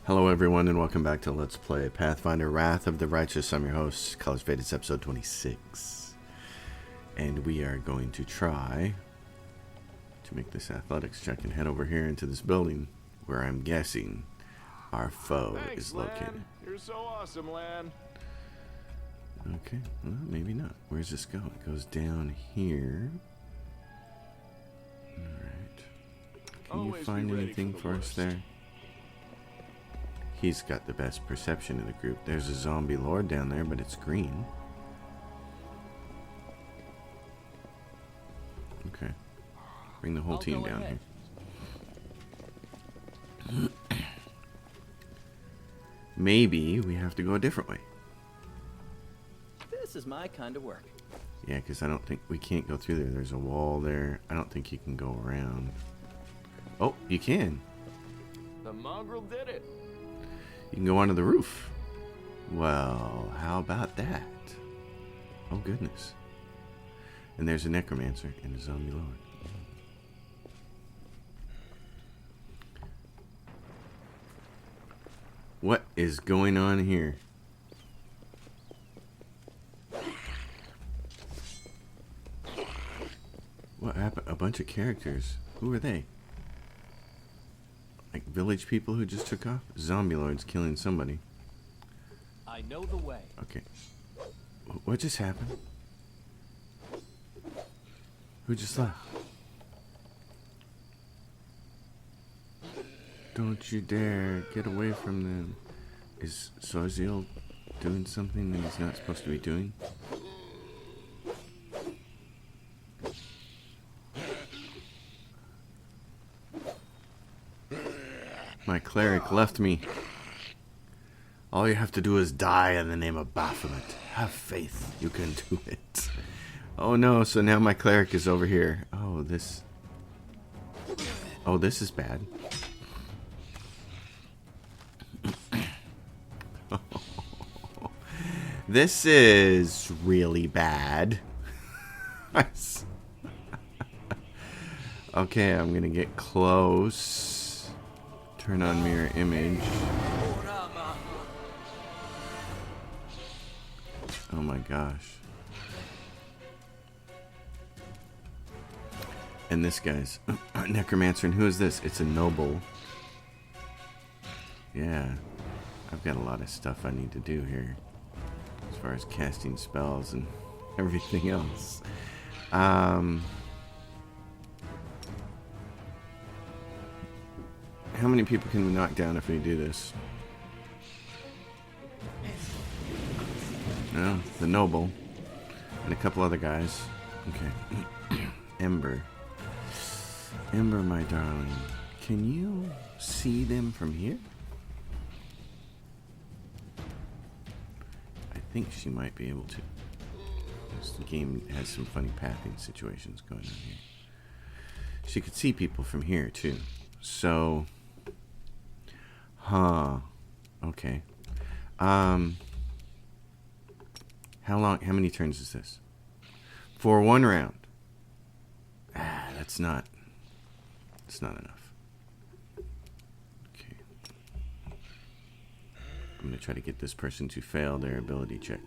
Hello everyone and welcome back to Let's Play Pathfinder Wrath of the Righteous. I'm your host, College Fate. It's episode 26. And we are going to try to make this athletics check and head over here into this building where I'm guessing our foe is located. Lan. You're so awesome, Lan. Okay, well maybe not. Where's this go? It goes down here. Alright. Can you find anything for us there? He's got the best perception of the group. There's a Zombielord down there, but it's green. Okay. Bring the whole team down here. Maybe we have to go a different way. This is my kind of work. Yeah, because I don't think we can't go through there. There's a wall there. I don't think you can go around. Oh, you can. The mongrel did it. You can go onto the roof. Well, how about that? Oh, goodness. And there's a necromancer and a Zombielord. What is going on here? What happened? A bunch of characters. Who are they? Like village people who just took off? Zombielord's killing somebody. I know the way. Okay. What just happened? Who just left? Don't you dare get away from them. Is Zombielord doing something that he's not supposed to be doing? My cleric left me. All you have to do is die in the name of Baphomet. Have faith. You can do it. Oh no, so now my cleric is over here. Oh, this is bad. This is really bad. Okay, I'm gonna get close. Turn on mirror image. Oh my gosh. And this guy's necromancer. And who is this? It's a noble. Yeah. I've got a lot of stuff I need to do here. As far as casting spells and everything else. How many people can we knock down if we do this? No, the noble. And a couple other guys. Okay. Ember. Ember, my darling. Can you see them from here? I think she might be able to. This game has some funny pathing situations going on here. She could see people from here, too. So... Huh. Okay. How many turns is this? For one round. That's not enough. Okay. I'm going to try to get this person to fail their ability check.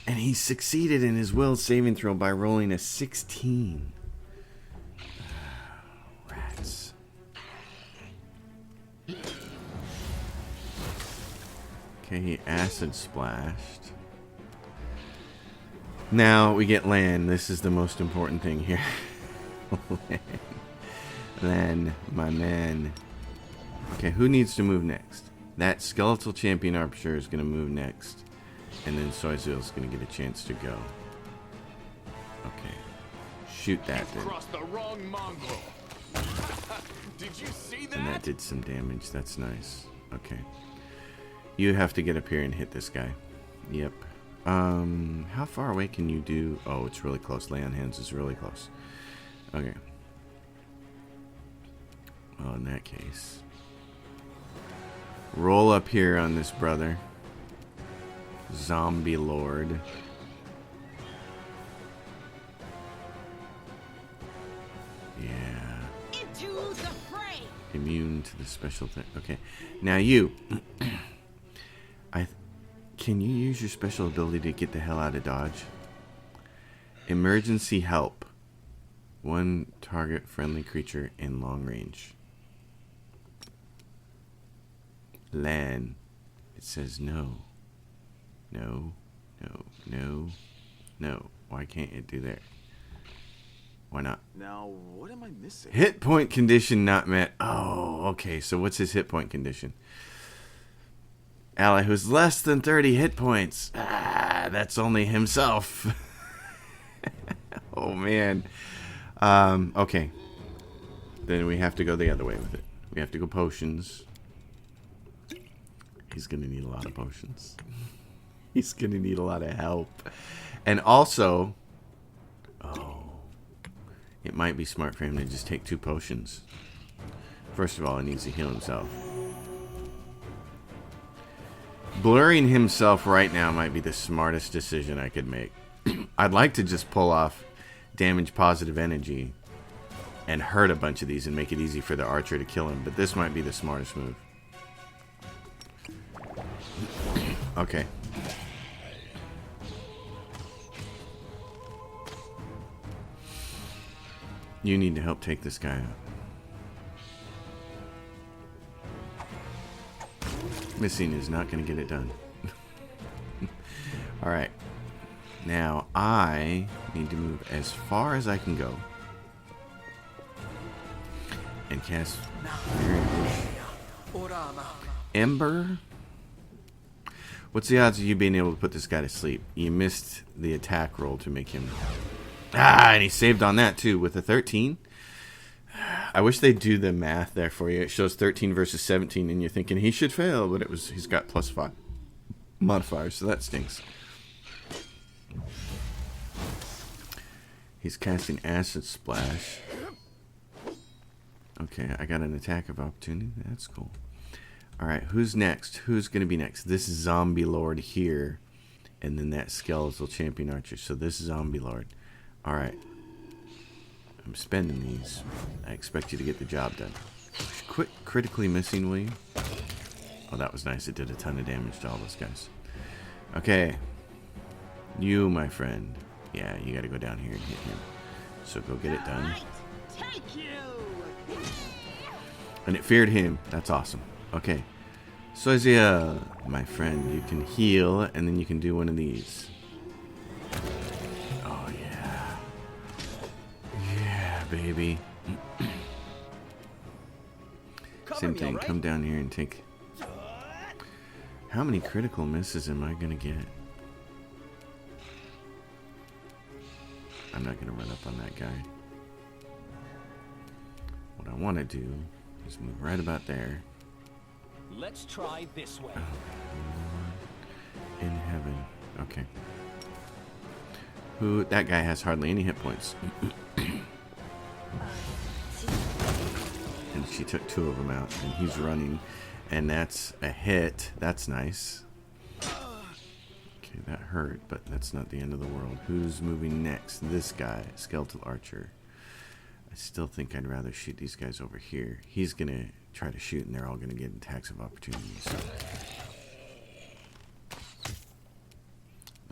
And he succeeded in his will saving throw by rolling a 16. Rats. Okay, he acid splashed. Now we get Lan. This is the most important thing here. Lan, my man. Okay, who needs to move next? That Skeletal Champion Archer is going to move next. And then Soizil's going to get a chance to go. Okay. Shoot that then. Crossed the wrong mongrel. Did you see that? And that did some damage. That's nice. Okay. You have to get up here and hit this guy. Yep. How far away can you do? Oh, it's really close. Lay on hands is really close. Okay. Well, in that case, roll up here on this brother. Zombielord. Yeah. Into the fray. Immune to the special thing. Okay. Now you. Can you use your special ability to get the hell out of Dodge? Emergency help. One target friendly creature in long range. Lan. It says no. No. No. No. No. Why can't it do that? Why not? Now, what am I missing? Hit point condition not met. Oh, okay. So what's his hit point condition? Ally who's less than 30 hit points. Ah, that's only himself. Oh, man. Okay. Then we have to go the other way with it. We have to go potions. He's going to need a lot of potions. He's going to need a lot of help. And also... Oh... It might be smart for him to just take 2 potions. First of all, he needs to heal himself. Blurring himself right now might be the smartest decision I could make. I'd like to just pull off damage positive energy and hurt a bunch of these and make it easy for the archer to kill him, but this might be the smartest move. Okay. You need to help take this guy out. Missing is not going to get it done. Alright. Now, I need to move as far as I can go. And cast Ember. What's the odds of you being able to put this guy to sleep? You missed the attack roll to make him... Ah, and he saved on that too with a 13. I wish they'd do the math there for you. It shows 13 versus 17, and you're thinking he should fail, but he's got +5 modifiers, so that stinks. He's casting Acid Splash. Okay, I got an attack of opportunity. That's cool. Alright, who's next? Who's going to be next? This is Zombielord here, and then that Skeletal Champion Archer. So this is Zombielord. Alright. I'm spending these. I expect you to get the job done. Quit critically missing, will you? Oh, that was nice. It did a ton of damage to all those guys. Okay. You, my friend. Yeah, you gotta go down here and hit him. So go get it done. Take you. And it feared him. That's awesome. Okay. Soizia, my friend, you can heal, and then you can do one of these. Oh, yeah. Yeah, baby. Same thing. Come down here and take... How many critical misses am I going to get? I'm not going to run up on that guy. What I want to do is move right about there. Let's try this way. In heaven. Okay. Who? That guy has hardly any hit points. And she took 2 of them out, and he's running, and that's a hit. That's nice. Okay, that hurt, but that's not the end of the world. Who's moving next? This guy, Skeletal Archer. I still think I'd rather shoot these guys over here. He's gonna try to shoot, and they're all gonna get attacks of opportunities.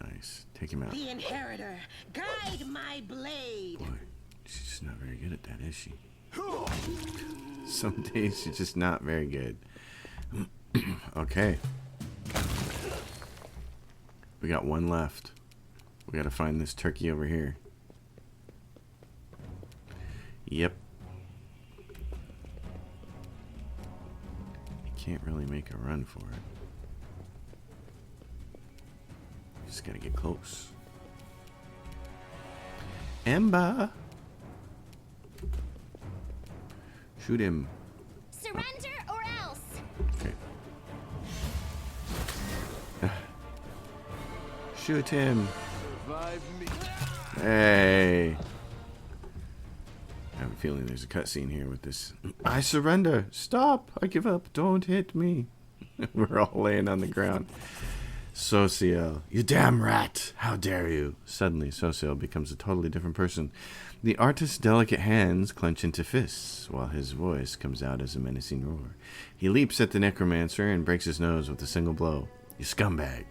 Nice. Take him out. The inheritor, guide my blade. Boy, she's just not very good at that, is she? Some days she's just not very good. Okay. We got one left. We gotta find this turkey over here. Yep. You can't really make a run for it. Just gotta get close. Ember! Shoot him. Surrender or else. Okay. Shoot him. Revive me. Hey. I have a feeling there's a cutscene here with this. I surrender. Stop. I give up. Don't hit me. We're all laying on the ground. Sociel, you damn rat! How dare you! Suddenly, Sociel becomes a totally different person. The artist's delicate hands clench into fists, while his voice comes out as a menacing roar. He leaps at the necromancer and breaks his nose with a single blow. You scumbag!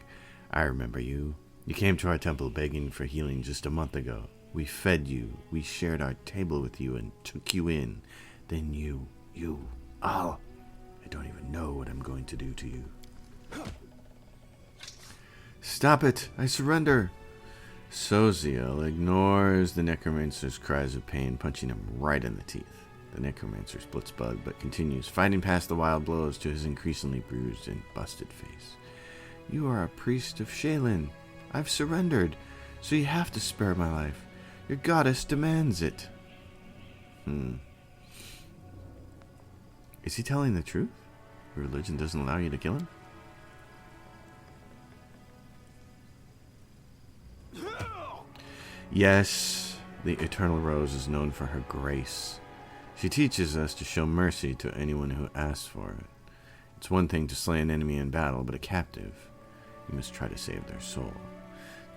I remember you. You came to our temple begging for healing just a month ago. We fed you, we shared our table with you and took you in. Then I don't even know what I'm going to do to you. Stop it! I surrender! Sociel ignores the necromancer's cries of pain, punching him right in the teeth. The necromancer splits bug, but continues, fighting past the wild blows to his increasingly bruised and busted face. You are a priest of Shaylin. I've surrendered, so you have to spare my life. Your goddess demands it. Is he telling the truth? Your religion doesn't allow you to kill him? Yes, the Eternal Rose is known for her grace. She teaches us to show mercy to anyone who asks for it. It's one thing to slay an enemy in battle, but a captive, you must try to save their soul.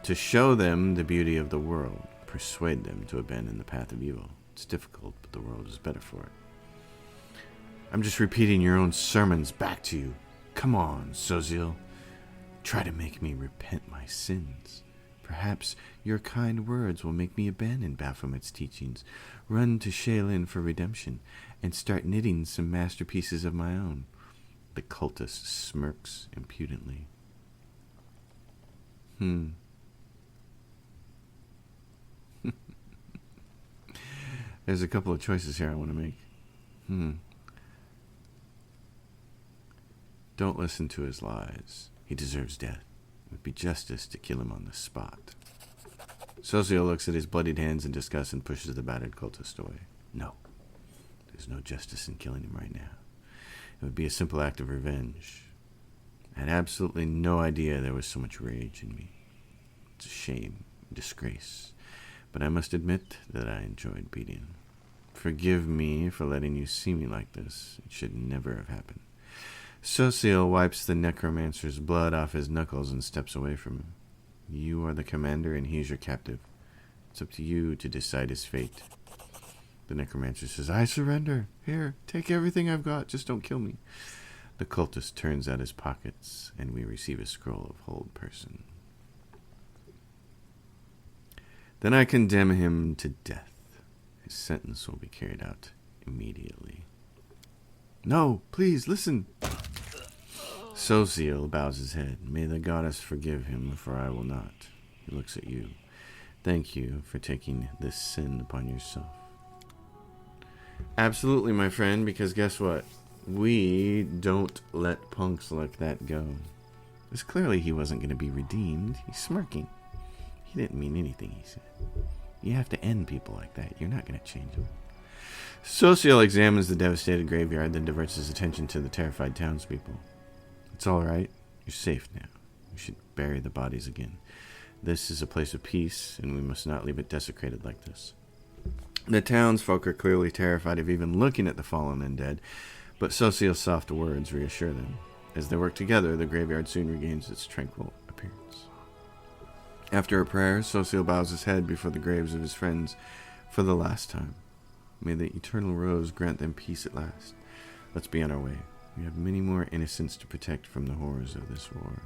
To show them the beauty of the world, persuade them to abandon the path of evil. It's difficult, but the world is better for it. I'm just repeating your own sermons back to you. Come on, Sociel. Try to make me repent my sins. Perhaps your kind words will make me abandon Baphomet's teachings, run to Shaylin for redemption, and start knitting some masterpieces of my own. The cultist smirks impudently. There's a couple of choices here I want to make. Don't listen to his lies. He deserves death. It would be justice to kill him on the spot. Sociel looks at his bloodied hands in disgust and pushes the battered cultist away. No. There's no justice in killing him right now. It would be a simple act of revenge. I had absolutely no idea there was so much rage in me. It's a shame, a disgrace. But I must admit that I enjoyed beating him. Forgive me for letting you see me like this. It should never have happened. Sociel wipes the necromancer's blood off his knuckles and steps away from him. You are the commander and he's your captive. It's up to you to decide his fate. The necromancer says, I surrender. Here, take everything I've got. Just don't kill me. The cultist turns out his pockets, and we receive a scroll of hold person. Then I condemn him to death. His sentence will be carried out immediately. No, please, listen. Sociel bows his head. May the goddess forgive him, for I will not. He looks at you. Thank you for taking this sin upon yourself. Absolutely, my friend, because guess what? We don't let punks like that go. It's clearly he wasn't going to be redeemed. He's smirking. He didn't mean anything he said. You have to end people like that. You're not going to change them. Sociel examines the devastated graveyard, then diverts his attention to the terrified townspeople. It's all right. You're safe now. We should bury the bodies again. This is a place of peace, and we must not leave it desecrated like this. The townsfolk are clearly terrified of even looking at the fallen and dead, but Sociel's soft words reassure them. As they work together, the graveyard soon regains its tranquil appearance. After a prayer, Sociel bows his head before the graves of his friends for the last time. May the Eternal Rose grant them peace at last. Let's be on our way. We have many more innocents to protect from the horrors of this war.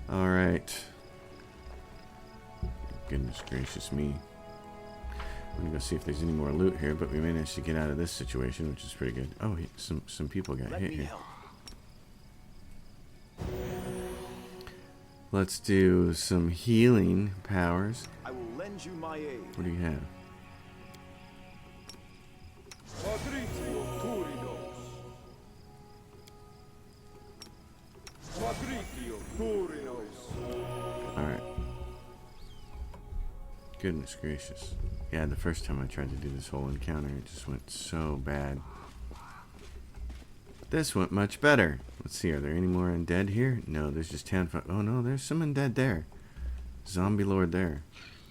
Alright. Goodness gracious me. I'm going to go see if there's any more loot here, but we managed to get out of this situation, which is pretty good. Oh, some people got hit here. Let's do some healing powers. I will lend you my aid. What do you have? Alright. Goodness gracious. Yeah, the first time I tried to do this whole encounter, it just went so bad. This went much better. Let's see, are there any more undead here? No, there's just townfolk. Oh no, there's some undead there. Zombielord there.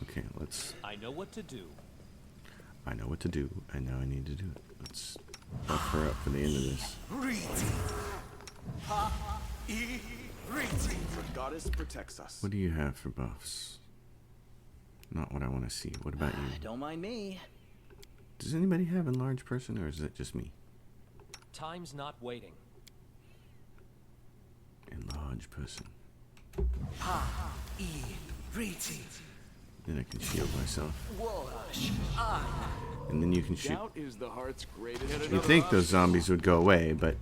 Okay, let's... I know what to do. I know what to do, and now I need to do it. Let's buff her up for the end of this. The goddess protects us. What do you have for buffs? Not what I want to see. What about you? Don't mind me. Does anybody have enlarged person, or is it just me? Time's not waiting. Enlarged person. Then I can shield myself. And then you can shoot. Doubt is the heart's greatest. You'd think those zombies would go away, but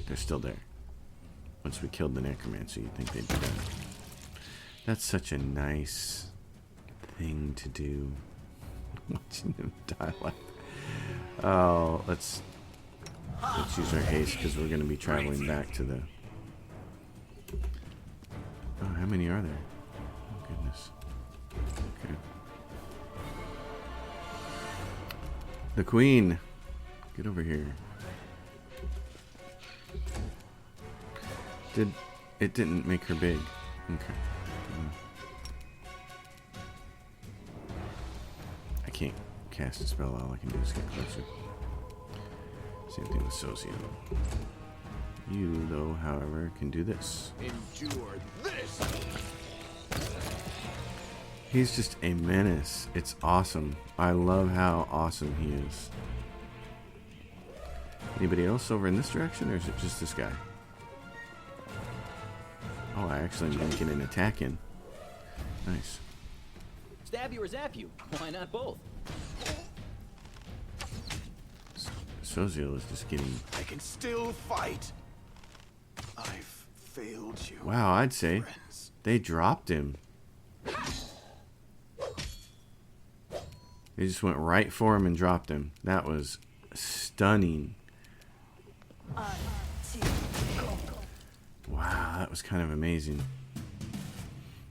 they're still there. Once we killed the necromancer, you'd think they'd be done. That's such a nice thing to do. Watching them die like. Oh, let's use our haste because we're going to be traveling back to the. Oh, how many are there? Oh goodness. Okay. The queen, get over here. It didn't make her big. Okay. I can't cast a spell. All I can do is get closer. Same thing with Socio. You, though, however, can do this. Endure this. He's just a menace. It's awesome. I love how awesome he is. Anybody else over in this direction, or is it just this guy? Oh, I actually am making an attack in. Nice. Stab you or zap you? Why not both? Soziel is just getting... I can still fight. I've failed you. Wow, I'd say friends. they dropped him. They just went right for him and dropped him. That was stunning. Wow, that was kind of amazing.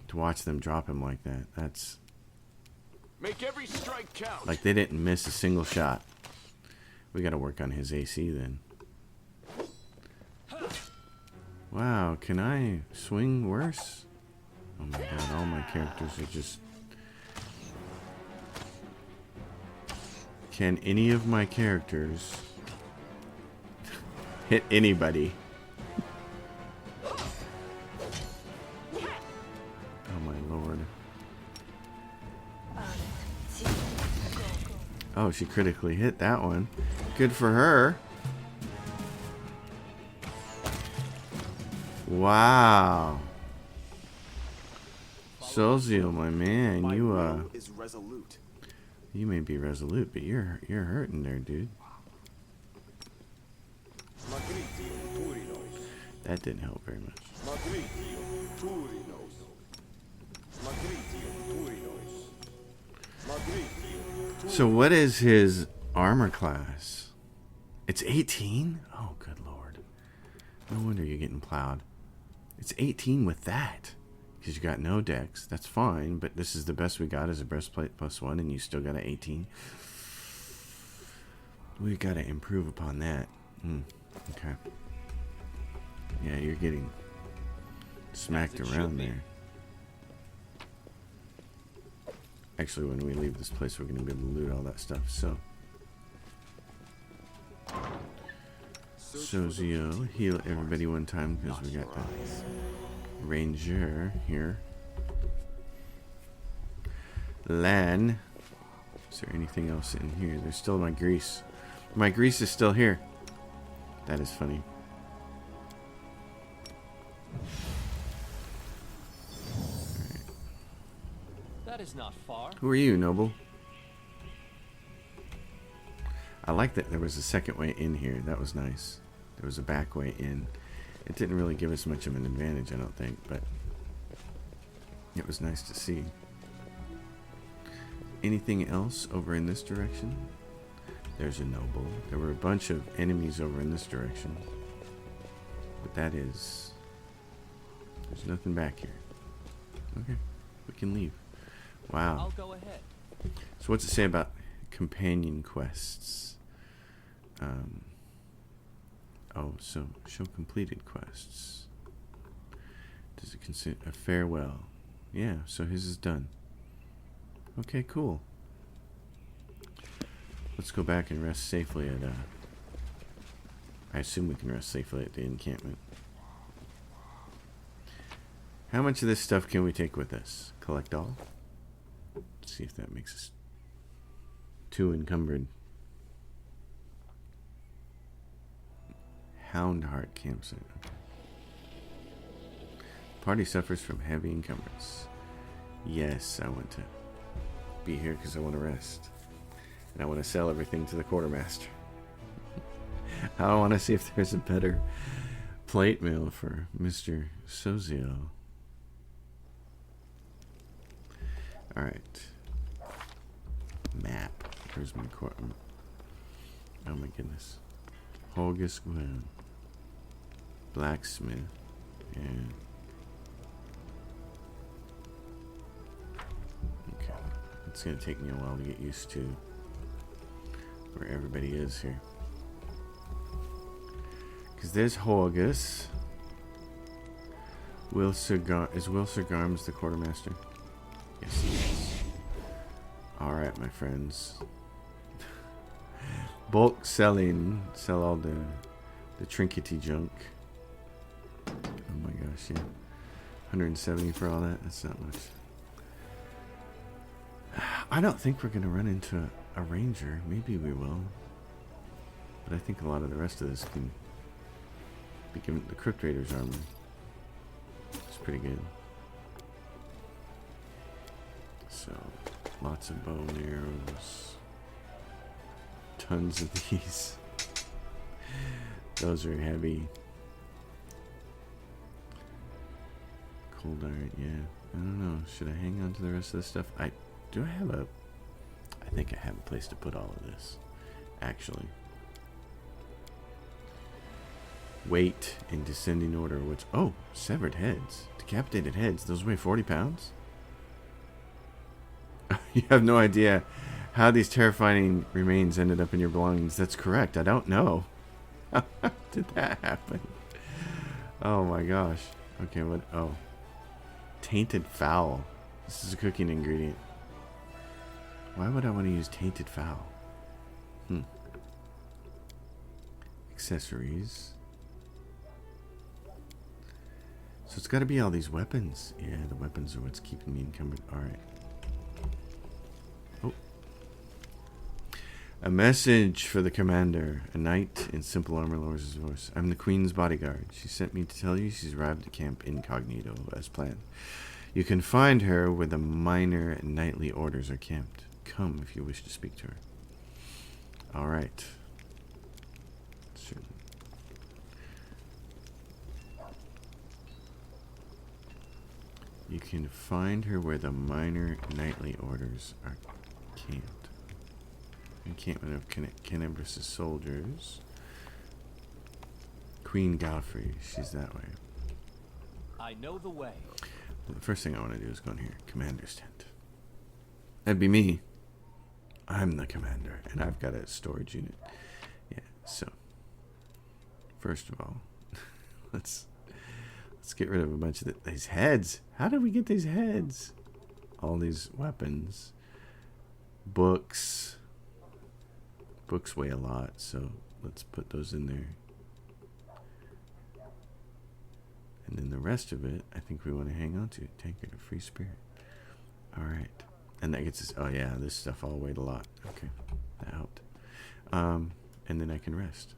To watch them drop him like that. That's... Make every strike count. Like they didn't miss a single shot. We gotta work on his AC then. Wow, can I swing worse? Oh my god, all my characters are just... Can any of my characters hit anybody? Oh my lord. Oh, she critically hit that one. Good for her. Wow. Soziel, my man, My you will is resolute. you may be resolute, but you're hurting there, dude. That didn't help very much. So what is his armor class? It's 18? Oh, good lord. No wonder you're getting plowed. It's 18 with that. Because you got no dex. That's fine, but this is the best we got as a breastplate +1, and you still got an 18. We got to improve upon that. Okay. Yeah, you're getting smacked around there. Actually, when we leave this place, we're going to be able to loot all that stuff, so. Soziel, heal everybody one time, because we got that ranger here. Lan. Is there anything else in here? There's still my grease. My grease is still here. That is funny. That is not far. Who are you, Noble? I like that there was a second way in here. That was nice. There was a back way in. It didn't really give us much of an advantage, I don't think, but it was nice to see. Anything else over in this direction? There's a Noble. There were a bunch of enemies over in this direction. But that is... There's nothing back here. Okay, we can leave. Wow. I'll go ahead. So what's it say about companion quests? Oh, so show completed quests. Does it consider a farewell? Yeah, so his is done. Okay, cool. Let's go back and rest safely at I assume we can rest safely at the encampment. How much of this stuff can we take with us? Collect all? Let's see if that makes us too encumbered. Hound Heart campsite. Okay. Party suffers from heavy encumbrance. Yes, I want to be here because I want to rest. And I want to sell everything to the quartermaster. I want to see if there's a better plate mail for Mr. Sozio. Alright. Map. Where's my quarter? Oh my goodness. Holgus Gwen. Blacksmith. Yeah. Okay. It's going to take me a while to get used to where everybody is here. Because there's Holgus. Is Will Sir Garms the quartermaster? Yes, he is. Alright, my friends. Bulk selling. Sell all the trinkety junk. Oh my gosh, yeah. 170 for all that? That's not much. I don't think we're going to run into a ranger. Maybe we will. But I think a lot of the rest of this can be given the Crypt Raiders armor. It's pretty good. So, lots of bow and arrows. Tons of these. Those are heavy. Cold iron, yeah. I don't know. Should I hang on to the rest of this stuff? I think I have a place to put all of this. Actually. Weight in descending order, which... Oh, severed heads. Decapitated heads. Those weigh 40 pounds? You have no idea how these terrifying remains ended up in your belongings. That's correct. I don't know. How did that happen? Oh my gosh. Okay, what? Oh. Tainted fowl. This is a cooking ingredient. Why would I want to use tainted fowl? Accessories. So it's got to be all these weapons. Yeah, the weapons are what's keeping me encumbered. Alright. Oh. A message for the commander. A knight in simple armor lowers his voice. I'm the queen's bodyguard. She sent me to tell you she's arrived at camp incognito as planned. You can find her where the minor knightly orders are camped. Come if you wish to speak to her. Alright. Sure. You can find her where the minor knightly orders are camped. Encampment of Canibus' soldiers. Queen Galfrey. She's that way. I know the way. Well, the first thing I want to do is go in here. Commander's tent. That'd be me. I'm the commander, and I've got a storage unit. Yeah, so first of all, let's get rid of a bunch of these heads. How did we get these heads? All these weapons. Books. Books weigh a lot, so let's put those in there. And then the rest of it, I think we want to hang on to. Tankard of Free Spirit. Alright. And that gets us... Oh, yeah, this stuff all weighed a lot. Okay. That helped. And then I can rest.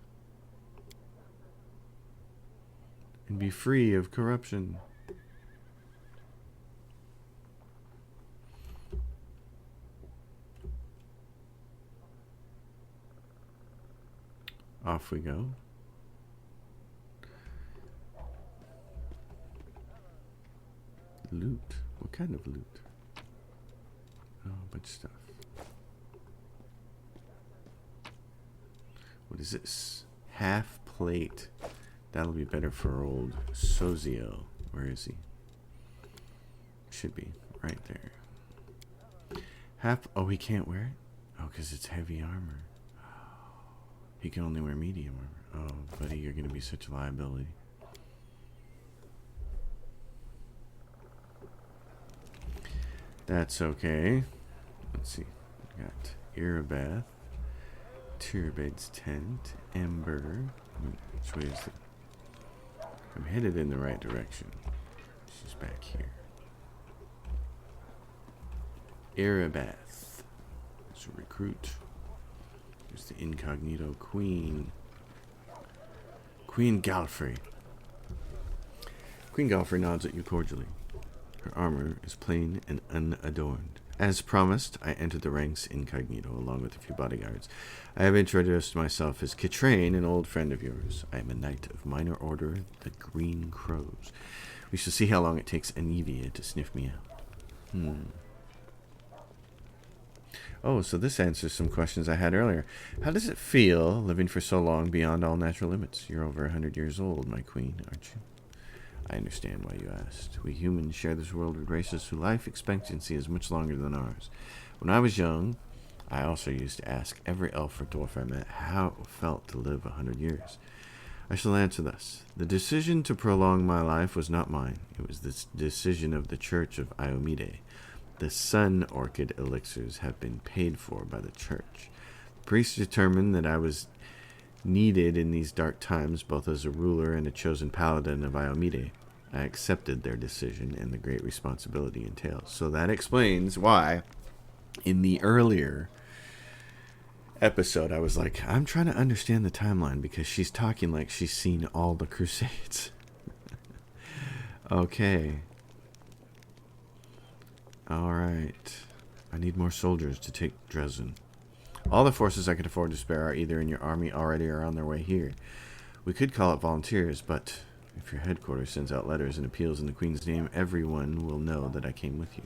And be free of corruption. Off we go. Loot. What kind of loot? Oh, a bunch of stuff. What is this? Half plate. That'll be better for old Sozio. Where is he? Should be right there. Half. Oh, he can't wear it? Oh, because it's heavy armor. He can only wear medium armor. Oh, buddy, you're going to be such a liability. That's okay. Let's see. We got Irabeth, Tyrbaid's tent, Ember. Which way is it? I'm headed in the right direction. She's back here. Erebeth. There's a recruit. There's the incognito queen. Queen Galfrey. Queen Galfrey nods at you cordially. Her armor is plain and unadorned. As promised, I entered the ranks incognito along with a few bodyguards. I have introduced myself as Kitrain, an old friend of yours. I am a knight of minor order, the Green Crows. We shall see how long it takes Anivia to sniff me out. Oh, so this answers some questions I had earlier. How does it feel living for so long beyond all natural limits? You're over 100 years old, my queen, aren't you? I understand why you asked. We humans share this world with races whose life expectancy is much longer than ours. When I was young, I also used to ask every elf or dwarf I met how it felt to live 100 years. I shall answer thus. The decision to prolong my life was not mine. It was the decision of the Church of Iomide. The sun orchid elixirs have been paid for by the church. The priests determined that I was needed in these dark times, both as a ruler and a chosen paladin of Iomide. I accepted their decision and the great responsibility entails. So that explains why in the earlier episode I was like, I'm trying to understand the timeline because she's talking like she's seen all the Crusades. Okay. Alright. I need more soldiers to take Dresden. All the forces I could afford to spare are either in your army already or on their way here. We could call it volunteers, but if your headquarters sends out letters and appeals in the Queen's name, everyone will know that I came with you.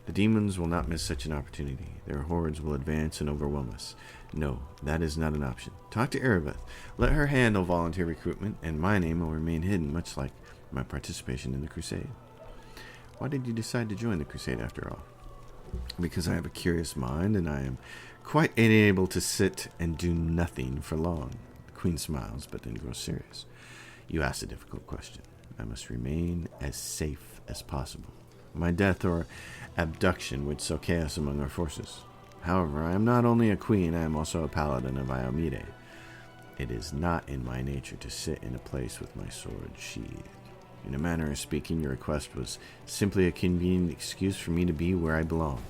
The demons will not miss such an opportunity. Their hordes will advance and overwhelm us. No, that is not an option. Talk to Erebeth. Let her handle volunteer recruitment, and my name will remain hidden, much like my participation in the Crusade. Why did you decide to join the Crusade after all? Because I have a curious mind, and I am quite unable to sit and do nothing for long. The Queen smiles, but then grows serious. You asked a difficult question. I must remain as safe as possible. My death or abduction would sow chaos among our forces. However, I am not only a queen, I am also a paladin of Iomide. It is not in my nature to sit in a place with my sword sheathed. In a manner of speaking, your request was simply a convenient excuse for me to be where I belong,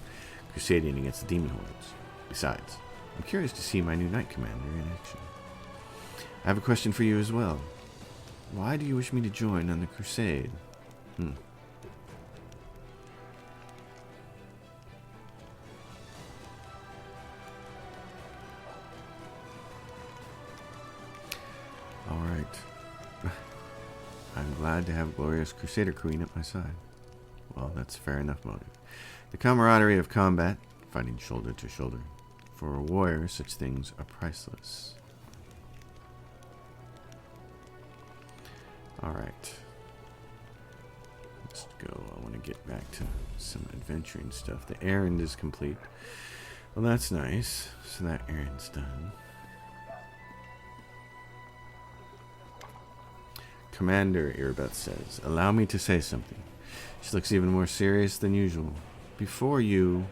crusading against the demon hordes. Besides, I'm curious to see my new knight commander in action. I have a question for you as well. Why do you wish me to join on the crusade? Alright. I'm glad to have glorious Crusader Queen at my side. Well, that's fair enough motive. The camaraderie of combat, fighting shoulder to shoulder. For a warrior, such things are priceless. Alright. Let's go. I want to get back to some adventuring stuff. The errand is complete. Well, that's nice. So that errand's done. Commander, Erebeth says, allow me to say something. She looks even more serious than usual. Before you,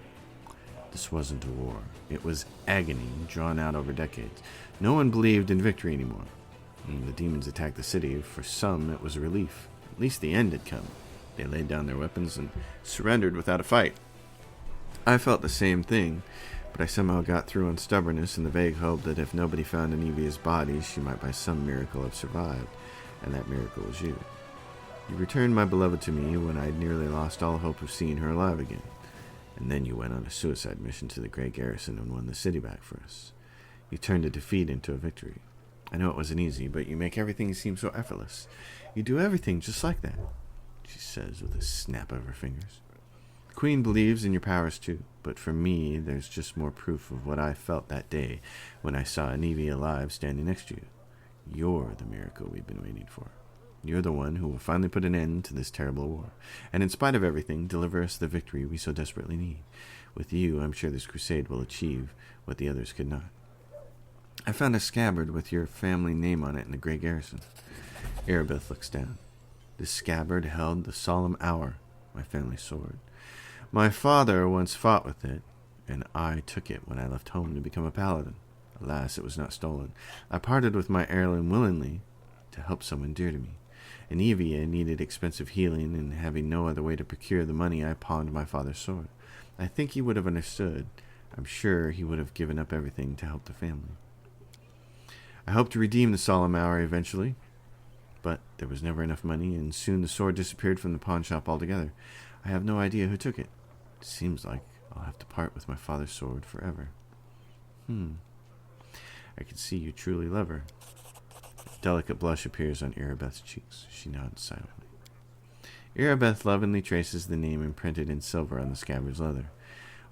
this wasn't a war. It was agony drawn out over decades. No one believed in victory anymore. When the demons attacked the city, for some it was a relief. At least the end had come. They laid down their weapons and surrendered without a fight. I felt the same thing, but I somehow got through on stubbornness and the vague hope that if nobody found Anivia's body, she might by some miracle have survived. And that miracle was you. You returned my beloved to me when I nearly lost all hope of seeing her alive again. And then you went on a suicide mission to the Grey Garrison and won the city back for us. You turned a defeat into a victory. I know it wasn't easy, but you make everything seem so effortless. You do everything just like that, she says with a snap of her fingers. The Queen believes in your powers too, but for me, there's just more proof of what I felt that day when I saw Anivia alive standing next to you. You're the miracle we've been waiting for. You're the one who will finally put an end to this terrible war, and in spite of everything, deliver us the victory we so desperately need. With you, I'm sure this crusade will achieve what the others could not. I found a scabbard with your family name on it in the Grey Garrison. Erebeth looks down. This scabbard held the solemn hour, my family sword. My father once fought with it, and I took it when I left home to become a paladin. Alas, it was not stolen. I parted with my heirloom willingly to help someone dear to me. Anivia needed expensive healing, and having no other way to procure the money, I pawned my father's sword. I think he would have understood. I'm sure he would have given up everything to help the family. I hoped to redeem the solemn hour eventually, but there was never enough money, and soon the sword disappeared from the pawn shop altogether. I have no idea who took it. It seems like I'll have to part with my father's sword forever. I can see you truly love her. A delicate blush appears on Irabeth's cheeks. She nods silently. Irabeth lovingly traces the name imprinted in silver on the scabbard's leather.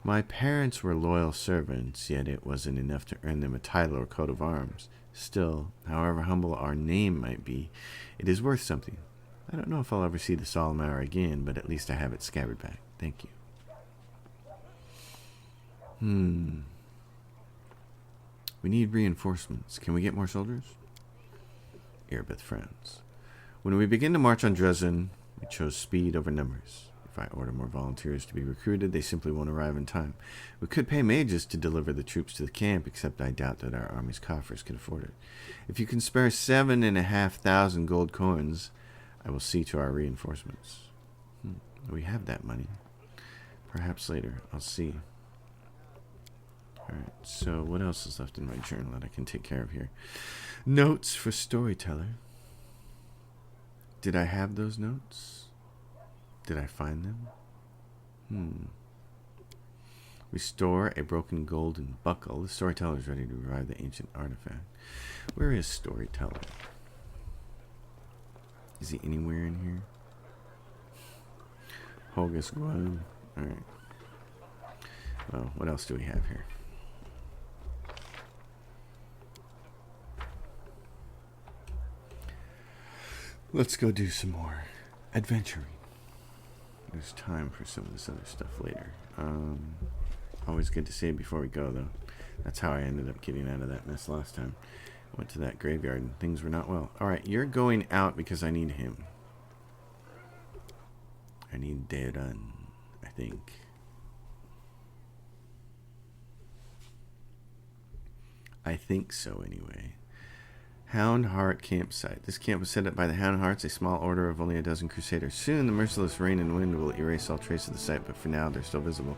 My parents were loyal servants, yet it wasn't enough to earn them a title or coat of arms. Still, however humble our name might be, it is worth something. I don't know if I'll ever see the solemn hour again, but at least I have its scabbard back. Thank you. We need reinforcements. Can we get more soldiers? Irabeth frowns. When we begin to march on Dresden, we chose speed over numbers. If I order more volunteers to be recruited, they simply won't arrive in time. We could pay mages to deliver the troops to the camp, except I doubt that our army's coffers can afford it. If you can spare 7,500 gold coins, I will see to our reinforcements. We have that money. Perhaps later. I'll see. Alright, so what else is left in my journal that I can take care of here? Notes for storyteller. Did I have those notes? Did I find them? Restore a broken golden buckle. The storyteller is ready to revive the ancient artifact. Where is storyteller? Is he anywhere in here? Hogus Guam. Alright. Well, what else do we have here? Let's go do some more adventuring. There's time for some of this other stuff later. Always good to say before we go, though. That's how I ended up getting out of that mess last time. I went to that graveyard and things were not well. Alright, you're going out because I need him. I need Deran, I think. I think so, anyway. Hound Heart Campsite. This camp was set up by the Hound Hearts, a small order of only a dozen crusaders. Soon, the merciless rain and wind will erase all trace of the site, but for now, they're still visible.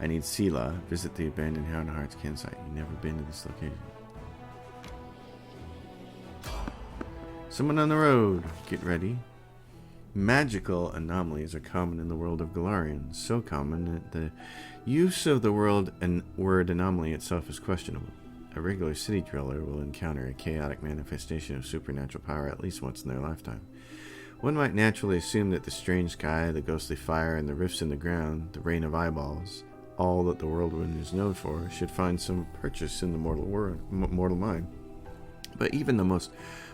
I need Sela. Visit the abandoned Hound Hearts campsite. You've never been to this location. Someone on the road. Get ready. Magical anomalies are common in the world of Galarian. So common that the use of the word anomaly itself is questionable. A regular city dweller will encounter a chaotic manifestation of supernatural power at least once in their lifetime. One might naturally assume that the strange sky, the ghostly fire, and the rifts in the ground, the rain of eyeballs, all that the whirlwind is known for, should find some purchase in the mortal mind. But even the most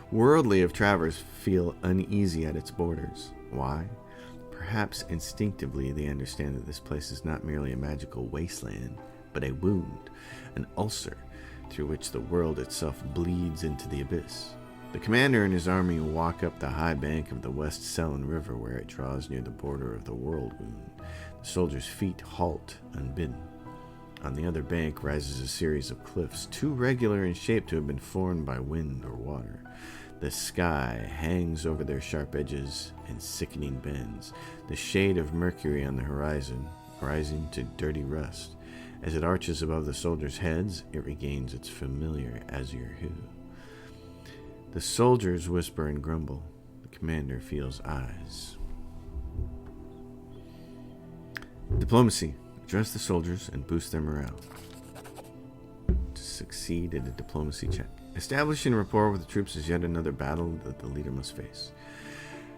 worldly of travelers feel uneasy at its borders. Why? Perhaps instinctively they understand that this place is not merely a magical wasteland, but a wound, an ulcer, through which the world itself bleeds into the abyss. The commander and his army walk up the high bank of the West Selen River where it draws near the border of the world wound. The soldiers' feet halt unbidden. On the other bank rises a series of cliffs, too regular in shape to have been formed by wind or water. The sky hangs over their sharp edges and sickening bends, the shade of Mercury on the horizon rising to dirty rust. As it arches above the soldiers' heads, it regains its familiar azure hue. The soldiers whisper and grumble. The commander feels eyes. Diplomacy. Address the soldiers and boost their morale. To succeed at a diplomacy check. Establishing rapport with the troops is yet another battle that the leader must face.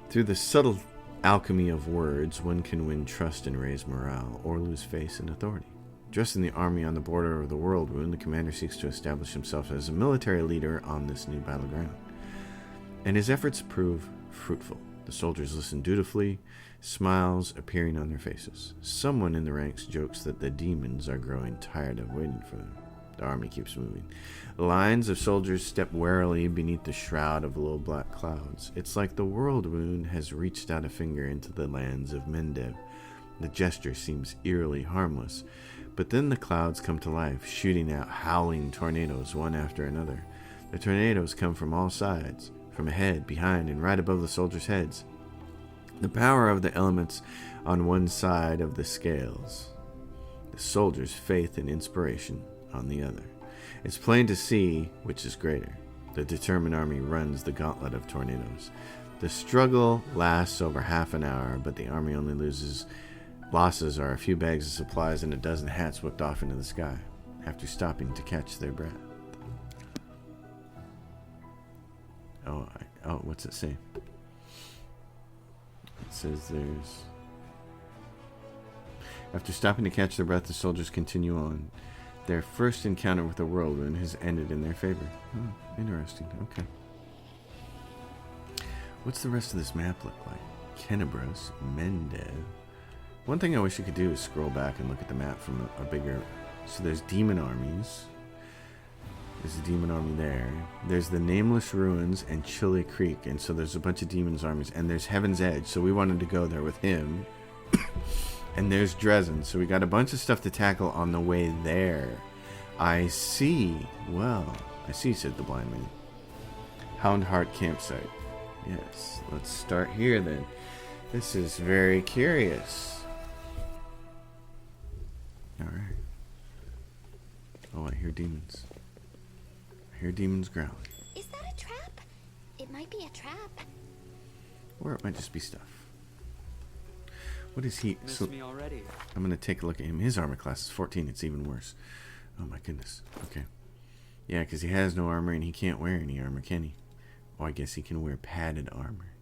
Through the subtle alchemy of words, one can win trust and raise morale, or lose face and authority. Dressed in the army on the border of the world wound, the commander seeks to establish himself as a military leader on this new battleground. And his efforts prove fruitful. The soldiers listen dutifully, smiles appearing on their faces. Someone in the ranks jokes that the demons are growing tired of waiting for them. The army keeps moving. Lines of soldiers step warily beneath the shroud of low black clouds. It's like the world wound has reached out a finger into the lands of Mendev. The gesture seems eerily harmless, but then the clouds come to life, shooting out howling tornadoes one after another. The tornadoes come from all sides, from ahead, behind, and right above the soldiers' heads. The power of the elements on one side of the scales, the soldiers' faith and inspiration on the other. It's plain to see which is greater. The determined army runs the gauntlet of tornadoes. The struggle lasts over half an hour, but the army only losses are a few bags of supplies and a dozen hats whipped off into the sky, after stopping to catch their breath. Oh, what's it say? It says there's... After stopping to catch their breath, the soldiers continue on. Their first encounter with the whirlwind has ended in their favor. Oh, interesting. Okay. What's the rest of this map look like? Kenebros, Mendev. One thing I wish you could do is scroll back and look at the map from a bigger... So there's demon armies. There's a demon army there. There's the Nameless Ruins and Chile Creek. And so there's a bunch of demons armies. And there's Heaven's Edge. So we wanted to go there with him. And there's Dresden. So we got a bunch of stuff to tackle on the way there. I see. Well, I see, said the blind man. Hound Heart Campsite. Yes, let's start here then. This is very curious. Alright. Oh, I hear demons. I hear demons growling. Is that a trap? It might be a trap. Or it might just be stuff. What is he? Missed me already. I'm going to take a look at him. His armor class is 14. It's even worse. Oh my goodness. Okay. Yeah, because he has no armor and he can't wear any armor, can he? Oh, I guess he can wear padded armor.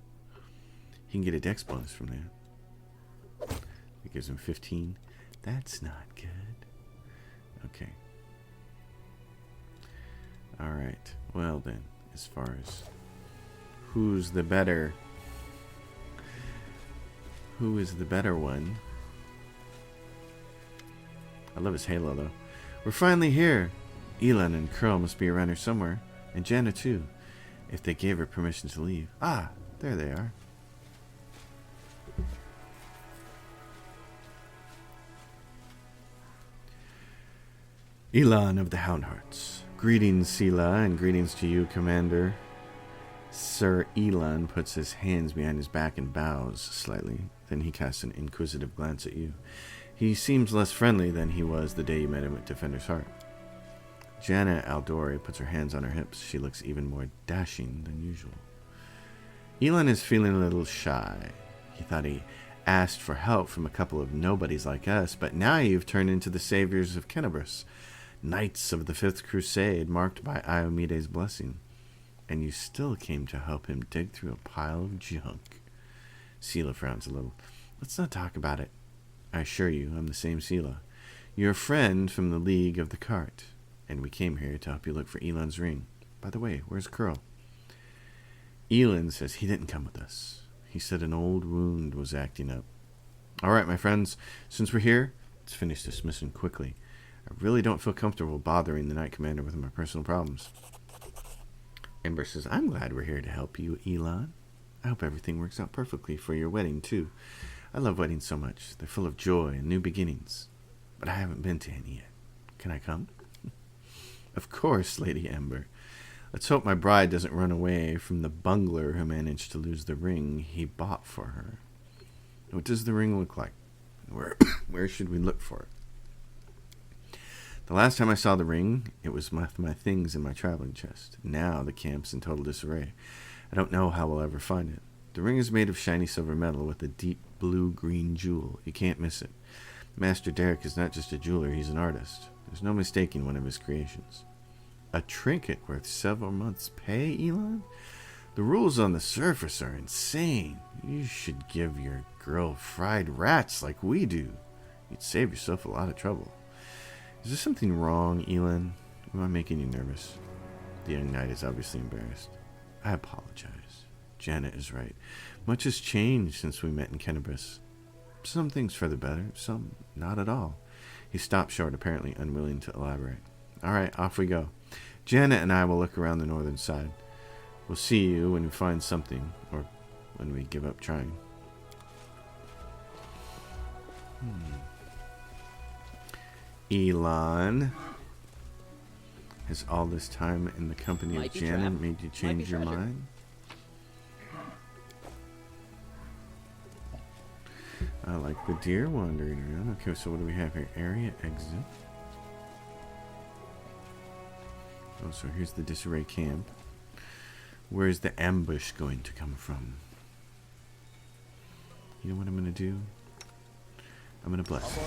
He can get a dex bonus from that. It gives him 15. That's not good. Okay. Alright. Well then, as far as who's the better... Who is the better one? I love his halo, though. We're finally here. Elon and Curl must be around here somewhere. And Jana, too. If they gave her permission to leave. Ah, there they are. Elon of the Hound Hearts. Greetings, Sela, and greetings to you, Commander. Sir Elon puts his hands behind his back and bows slightly. Then he casts an inquisitive glance at you. He seems less friendly than he was the day you met him at Defender's Heart. Jana Aldori puts her hands on her hips. She looks even more dashing than usual. Elon is feeling a little shy. He thought he asked for help from a couple of nobodies like us, but now you've turned into the saviors of Kenebros, knights of the Fifth Crusade, marked by Iomede's blessing. And you still came to help him dig through a pile of junk. Sela frowns a little. Let's not talk about it. I assure you, I'm the same Sela. You're a friend from the League of the Cart, and we came here to help you look for Elon's ring. By the way, where's Curl? Elon says he didn't come with us. He said an old wound was acting up. All right, my friends, since we're here, let's finish this mission quickly. I really don't feel comfortable bothering the Knight Commander with my personal problems. Ember says, I'm glad we're here to help you, Elon. I hope everything works out perfectly for your wedding, too. I love weddings so much. They're full of joy and new beginnings. But I haven't been to any yet. Can I come? Of course, Lady Ember. Let's hope my bride doesn't run away from the bungler who managed to lose the ring he bought for her. What does the ring look like? Where should we look for it? The last time I saw the ring, it was with my things in my traveling chest. Now the camp's in total disarray. I don't know how we'll ever find it. The ring is made of shiny silver metal with a deep blue-green jewel. You can't miss it. Master Derek is not just a jeweler, he's an artist. There's no mistaking one of his creations. A trinket worth several months' pay, Elon? The rules on the surface are insane. You should give your girl fried rats like we do. You'd save yourself a lot of trouble. Is there something wrong, Elon? Am I making you nervous? The young knight is obviously embarrassed. I apologize. Janet is right. Much has changed since we met in Kenebros. Some things for the better, some not at all. He stopped short, apparently unwilling to elaborate. All right, off we go. Janet and I will look around the northern side. We'll see you when we find something, or when we give up trying. Elon, has all this time in the company of Janet made you change your mind? I like the deer wandering around. Okay, so what do we have here? Area exit. Oh, so here's the disarray camp. Where's the ambush going to come from? You know what I'm going to do? I'm going to bless.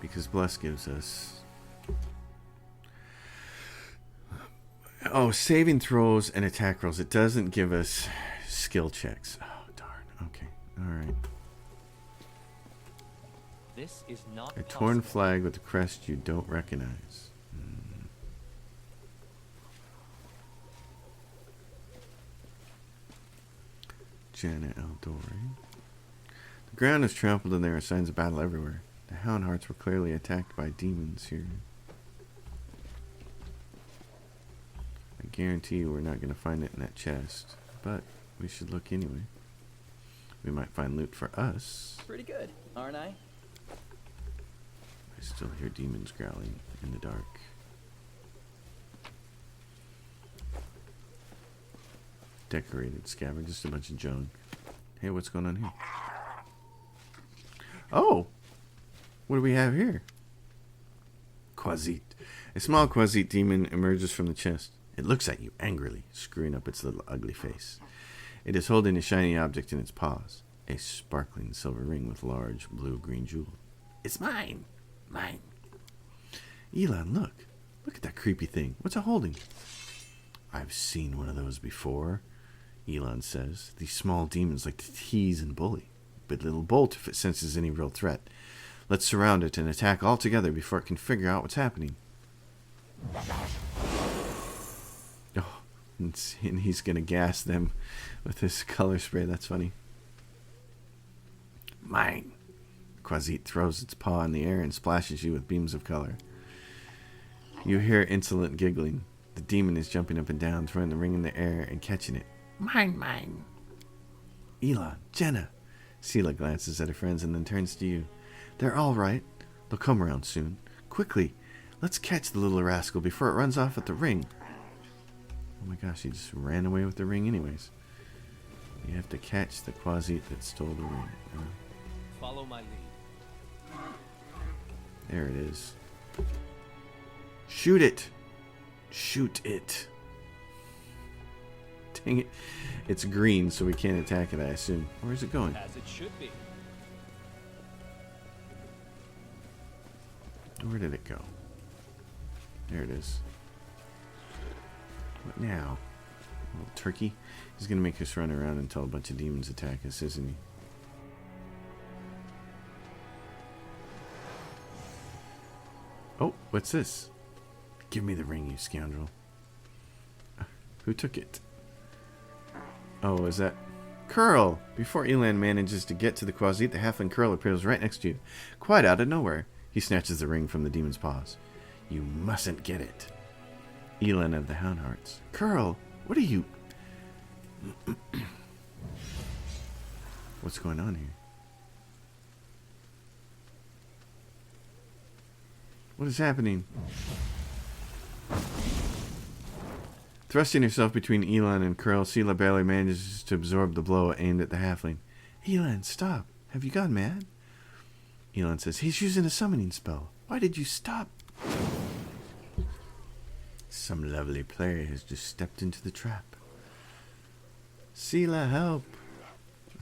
Because bless gives us... Oh, saving throws and attack rolls. It doesn't give us skill checks. Oh, darn. Okay. Alright. This is not A torn flag with a crest you don't recognize. Jana Eldori. The ground is trampled and there are signs of battle everywhere. The Hound Hearts were clearly attacked by demons here. I guarantee you we're not going to find it in that chest, but we should look anyway. We might find loot for us. Pretty good, aren't I? I still hear demons growling in the dark. Decorated scabbard, just a bunch of junk. Hey, what's going on here? Oh! What do we have here? Quasit. A small Quasit demon emerges from the chest. It looks at you angrily, screwing up its little ugly face. It is holding a shiny object in its paws. A sparkling silver ring with large blue-green jewel. It's mine! Mine! Elon, look! Look at that creepy thing. What's it holding? I've seen one of those before, Elon says. These small demons like to tease and bully. But it'll bolt if it senses any real threat. Let's surround it and attack all together before it can figure out what's happening. Oh, and he's going to gas them with his color spray. That's funny. Mine. Quasit throws its paw in the air and splashes you with beams of color. You hear insolent giggling. The demon is jumping up and down, throwing the ring in the air and catching it. Mine, mine. Elon, Jenna. Sela glances at her friends and then turns to you. They're all right. They'll come around soon. Quickly, let's catch the little rascal before it runs off with the ring. Oh my gosh, he just ran away with the ring anyways. You have to catch the Quasit that stole the ring. Follow my lead. There it is. Shoot it! Shoot it! Dang it. It's green, so we can't attack it, I assume. Where's it going? As it should be. Where did it go? There it is. What now? Little turkey? He's gonna make us run around until a bunch of demons attack us, isn't he? Oh, what's this? Give me the ring, you scoundrel. Who took it? Oh, is that... Curl! Before Elan manages to get to the Quasit, the halfling Curl appears right next to you. Quite out of nowhere. He snatches the ring from the demon's paws. You mustn't get it. Elan of the Hound Hearts. Curl! What are you... What's going on here? What is happening? Thrusting herself between Elan and Curl, Sela barely manages to absorb the blow aimed at the halfling. Elan, stop. Have you gone mad? Elan says, he's using a summoning spell. Why did you stop? Some lovely player has just stepped into the trap. Sela, help.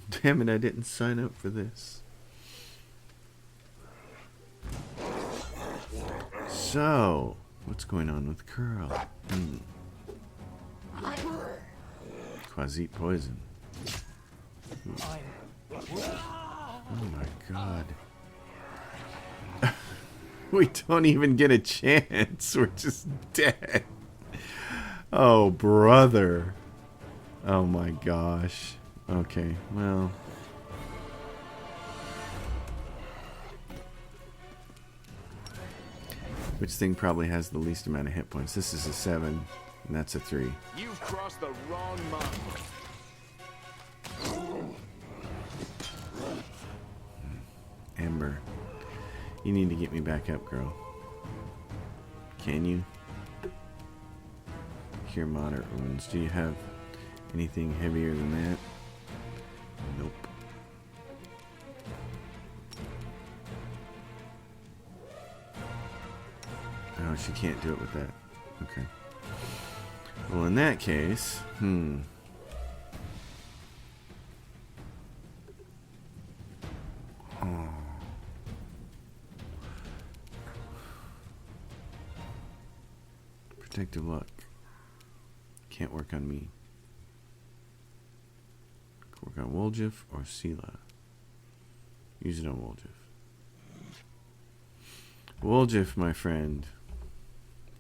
Damn it, I didn't sign up for this. So, what's going on with Curl? Quasit poison. Oh my god. We don't even get a chance. We're just dead. Oh, brother. Oh my gosh. Okay, well. Which thing probably has the least amount of hit points? This is a 7, and that's a 3. You've crossed the wrong mountain. Amber, you need to get me back up, girl. Can you? Cure moderate wounds. Do you have anything heavier than that? Nope. she can't do it with that. Okay. Well, in that case, Oh. Protective luck. Can't work on me. Can work on Woljif or Sela. Use it on Woljif. Woljif, my friend.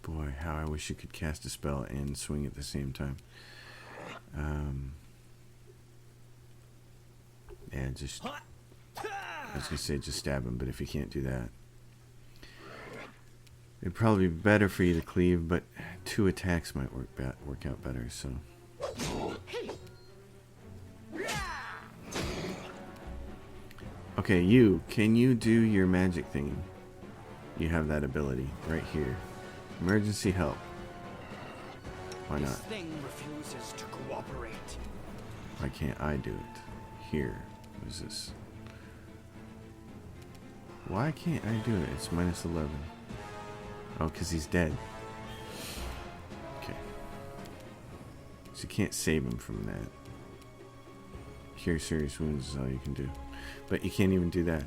Boy, how I wish you could cast a spell and swing at the same time. Yeah, just... I was going to say just stab him, but if you can't do that... It'd probably be better for you to cleave, but 2 attacks might work out better, so... Okay, can you do your magic thing? You have that ability right here. Emergency help. Why not? This thing refuses to cooperate. Why can't I do it? Here. What is this? Why can't I do it? It's minus 11. Oh, because he's dead. Okay. So you can't save him from that. Cure serious wounds is all you can do. But you can't even do that.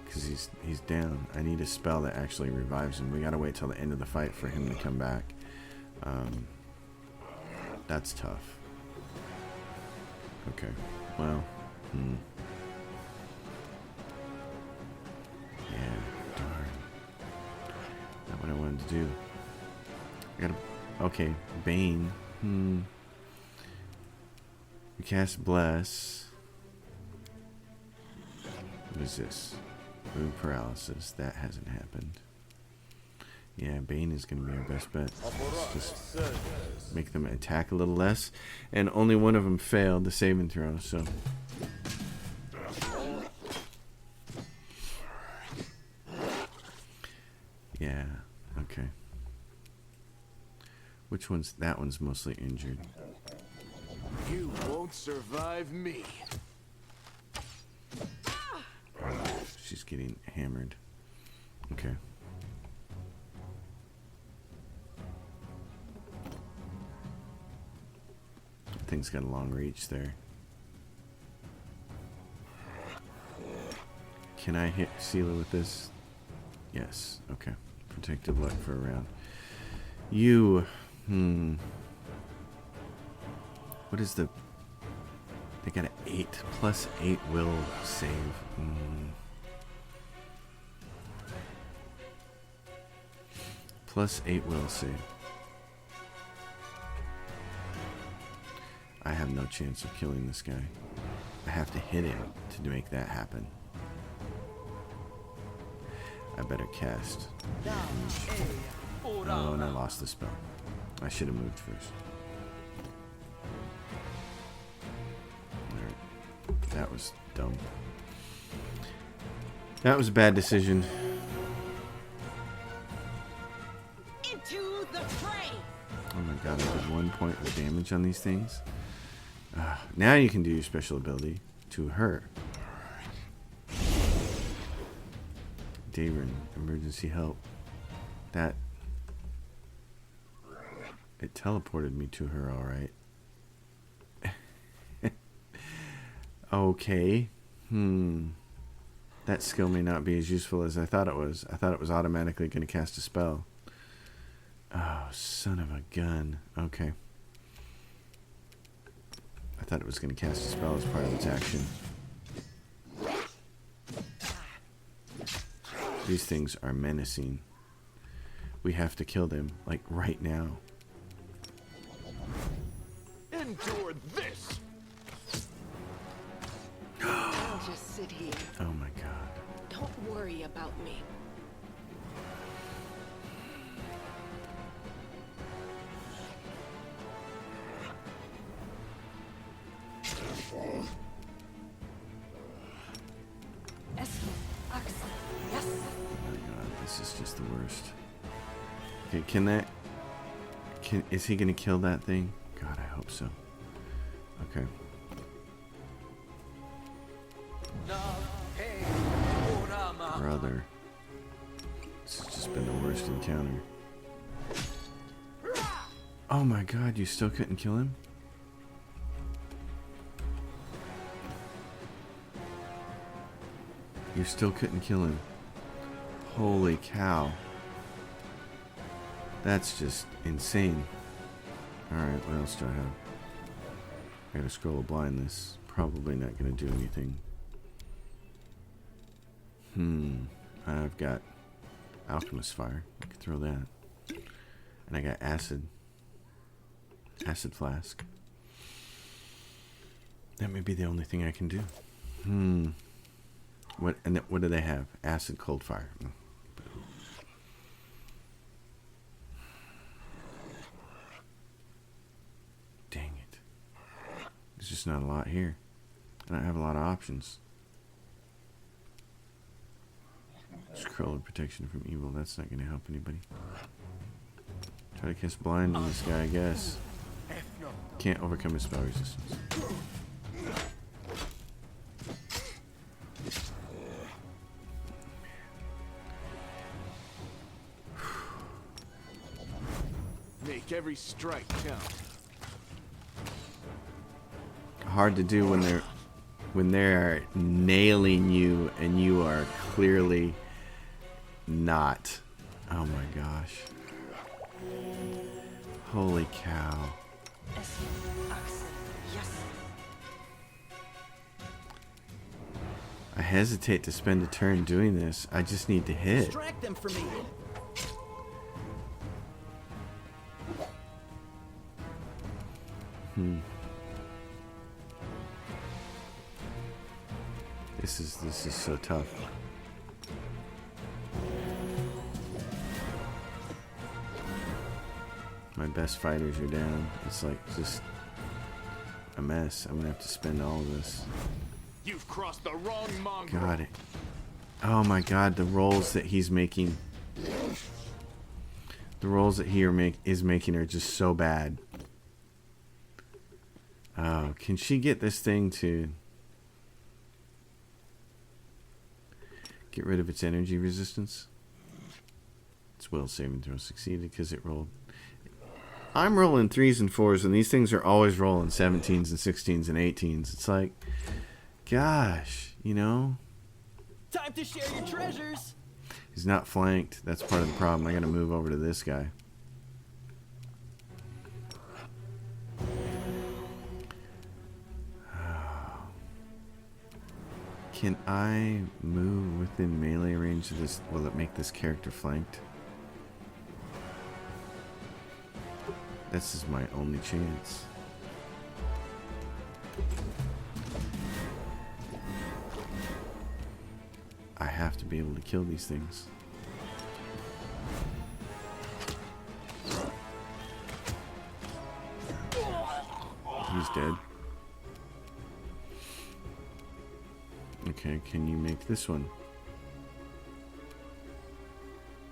Because he's down. I need a spell that actually revives him. We gotta wait till the end of the fight for him to come back. That's tough. Okay. Well. Yeah, darn. Not what I wanted to do. I gotta... Okay, Bane. We cast Bless. What is this? Mood paralysis. That hasn't happened. Yeah, Bane is going to be our best bet. Just make them attack a little less. And only one of them failed the saving throw, so... Yeah, okay. Which one's... That one's mostly injured. You won't survive me. She's getting hammered. Okay. That thing's got a long reach there. Can I hit Sela with this? Yes. Okay. Protective luck for a round. You... What is the... They got an 8 plus 8 will save. Plus 8 will save. I have no chance of killing this guy. I have to hit him to make that happen. I better cast. Oh, and I lost the spell. I should have moved first. Alright. That was dumb. That was a bad decision. Into the fray. Oh my god, I did 1 point of damage on these things. Now you can do your special ability to her. Dayron, emergency help. That... It teleported me to her, alright. Okay. That skill may not be as useful as I thought it was. I thought it was automatically going to cast a spell. Oh, son of a gun. Okay. I thought it was going to cast a spell as part of its action. These things are menacing. We have to kill them, like, right now. Endure this. I'll just sit here. Oh my god. Don't worry about me. Oh my god, this is just the worst. Okay, is he gonna kill that thing? God, I hope so. Okay. Brother. This has been the worst encounter. Oh my god, you still couldn't kill him? You still couldn't kill him. Holy cow. That's just insane. Alright, what else do I have? I got a scroll of blindness. Probably not going to do anything. I've got alchemist fire. I could throw that. And I got acid. Acid flask. That may be the only thing I can do. What do they have? Acid, cold fire. Dang it. There's just not a lot here. I don't have a lot of options. Scroll of protection from evil. That's not going to help anybody. Try to cast blind on this guy, I guess. Can't overcome his spell resistance. Make every strike count. Hard to do when they're nailing you and you are clearly not. Oh my gosh. Holy cow. I hesitate to spend a turn doing this. I just need to hit. Distract them for me. This is so tough. My best fighters are down. It's like just a mess. I'm gonna have to spend all of this. You've crossed the wrong mongrel. Got it. Oh my god, the rolls that he's making. The rolls that he is making are just so bad. Oh, can she get this thing to get rid of its energy resistance? Its will saving throw succeeded because it rolled. I'm rolling 3s and 4s, and these things are always rolling 17s and 16s and 18s. It's like, gosh, you know? Time to share your treasures. He's not flanked. That's part of the problem. I gotta move over to this guy. Can I move within melee range of this? Will it make this character flanked? This is my only chance. I have to be able to kill these things. He's dead. Okay, can you make this one?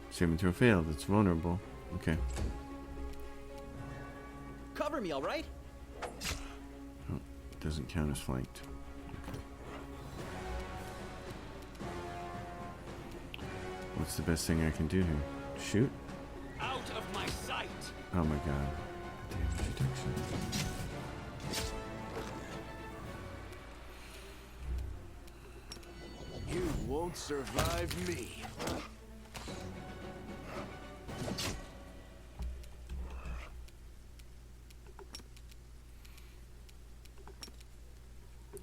Saving throw failed. It's vulnerable. Okay. Cover me, all right? Oh, it doesn't count as flanked. What's the best thing I can do here? Shoot? Out of my sight! Oh my god. Damage reduction. You won't survive me.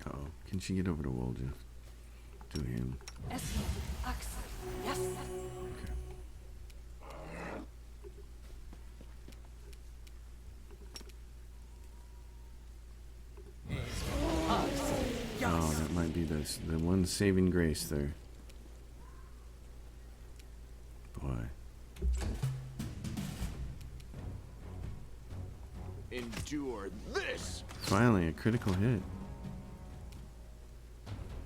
Uh-oh. Can she get over to Wolja? Do him. Okay. Oh, that might be the one saving grace there. Boy. Endure this. Finally, a critical hit.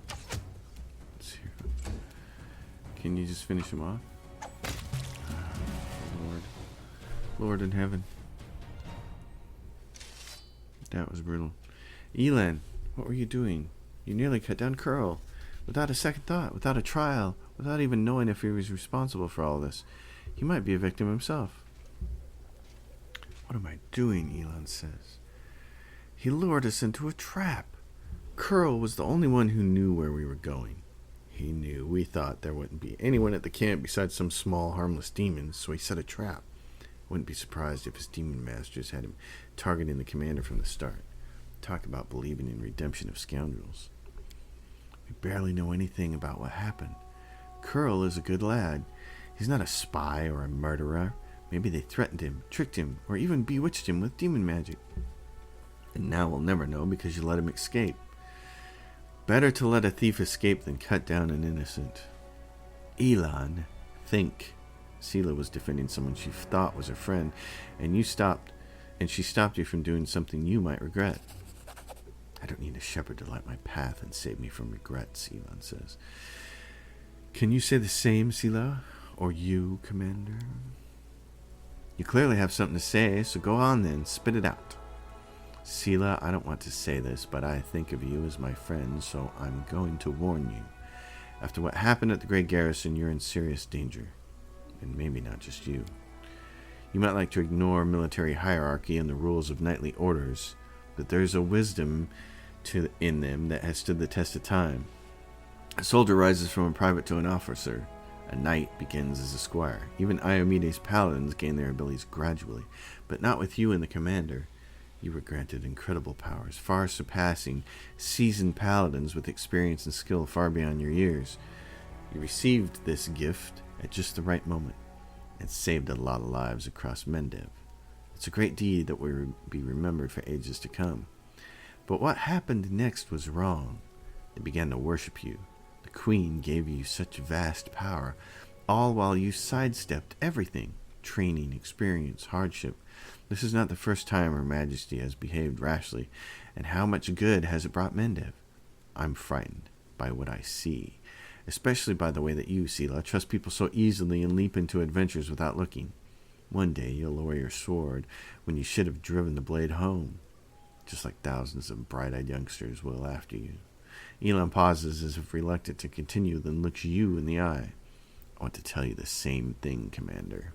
Let's see. Can you just finish him off? Lord in heaven. That was brutal. Elan, what were you doing? You nearly cut down Curl. Without a second thought, without a trial, without even knowing if he was responsible for all this. He might be a victim himself. What am I doing? Elon says. He lured us into a trap. Curl was the only one who knew where we were going. He knew we thought there wouldn't be anyone at the camp besides some small, harmless demons, so he set a trap. Wouldn't be surprised if his demon masters had him targeting the commander from the start. Talk about believing in redemption of scoundrels. We barely know anything about what happened. Curl is a good lad. He's not a spy or a murderer. Maybe they threatened him, tricked him, or even bewitched him with demon magic. And now we'll never know because you let him escape. Better to let a thief escape than cut down an innocent. Elon, think. Sela was defending someone she thought was her friend, and she stopped you from doing something you might regret. I don't need a shepherd to light my path and save me from regrets, Elon says. Can you say the same, Sela? Or you, Commander? You clearly have something to say, so go on then, spit it out. Sela, I don't want to say this, but I think of you as my friend, so I'm going to warn you. After what happened at the Great Garrison, you're in serious danger. And maybe not just you. You might like to ignore military hierarchy and the rules of knightly orders, but there's a wisdom in them that has stood the test of time. A soldier rises from a private to an officer. A knight begins as a squire. Even Iomedes' paladins gain their abilities gradually, but not with you and the commander. You were granted incredible powers, far surpassing seasoned paladins with experience and skill far beyond your years. You received this gift at just the right moment and saved a lot of lives across Mendev. It's a great deed that will be remembered for ages to come. But what happened next was wrong. They began to worship you. The Queen gave you such vast power, all while you sidestepped everything. Training, experience, hardship. This is not the first time Her Majesty has behaved rashly, and how much good has it brought Mendev? I'm frightened by what I see, especially by the way that you, Sela, trust people so easily and leap into adventures without looking. One day you'll lower your sword when you should have driven the blade home, just like thousands of bright-eyed youngsters will after you. Elon pauses as if reluctant to continue, then looks you in the eye. I want to tell you the same thing, Commander.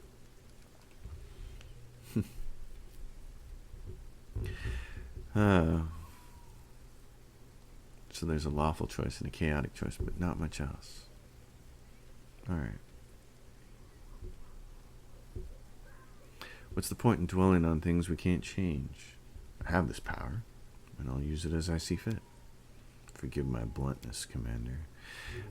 So there's a lawful choice and a chaotic choice, but not much else. Alright. What's the point in dwelling on things we can't change? I have this power, and I'll use it as I see fit. Forgive my bluntness, Commander.